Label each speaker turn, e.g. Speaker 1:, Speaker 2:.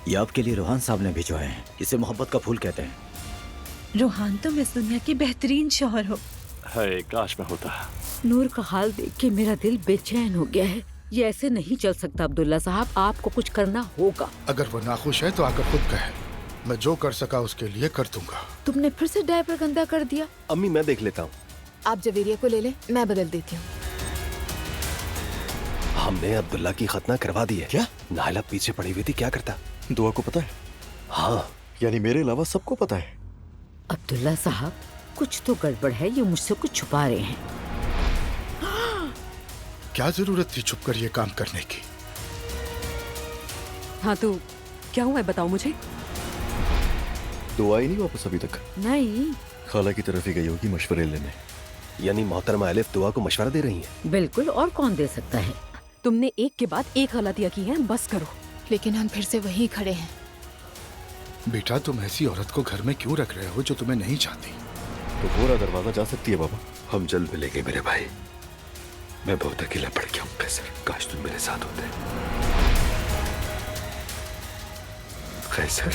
Speaker 1: ये आपके लिए रोहान साहब ने भिजवाए हैं। इसे मोहब्बत का फूल कहते हैं।
Speaker 2: रोहान तुम इस दुनिया के बेहतरीन शौहर हो।
Speaker 3: है, काश में होता।
Speaker 4: नूर का हाल देख के मेरा दिल बेचैन हो गया है। ये ऐसे नहीं चल सकता अब्दुल्ला साहब, आपको कुछ करना होगा।
Speaker 5: अगर वो नाखुश है तो आकर खुद कहे, मैं जो कर सका उसके लिए कर दूंगा।
Speaker 4: तुमने फिर से डायपर गंदा कर दिया।
Speaker 3: अम्मी मैं देख लेता हूँ।
Speaker 6: आप जवेरिया को ले लें, मैं बदल देती हूँ।
Speaker 3: हमने अब्दुल्ला की खतना करवा दी है।
Speaker 7: क्या?
Speaker 3: नायला पीछे पड़ी हुई थी, क्या करता?
Speaker 7: दुआ को पता है?
Speaker 3: हाँ,
Speaker 7: यानी मेरे अलावा सबको पता है।
Speaker 4: अब्दुल्ला साहब कुछ तो गड़बड़ है, ये मुझसे कुछ छुपा रहे हैं।
Speaker 5: क्या जरूरत थी छुप कर ये काम करने की?
Speaker 8: हाँ तो क्या हुआ है, बताओ मुझे।
Speaker 7: दुआ ही नहीं वापस अभी तक।
Speaker 4: नहीं,
Speaker 7: खाला की तरफ ही गई होगी मशवरे लेने।
Speaker 3: यानी मोहतरमा अलिफ दुआ को मशवरा दे रही है।
Speaker 4: बिल्कुल, और कौन दे सकता है।
Speaker 8: तुमने एक के बाद एक गलतियां की हैं, बस करो।
Speaker 6: लेकिन हम फिर से वहीं खड़े हैं।
Speaker 5: बेटा तुम ऐसी औरत को घर में क्यों रख रहे हो जो तुम्हें नहीं चाहती?
Speaker 7: तो पूरा दरवाजा जा सकती है बाबा।
Speaker 3: हम जल्द मिलेंगे मेरे भाई। मैं बहुत अकेला पड़ गया हूँ कैसर, काश तुम मेरे साथ होते। कैसर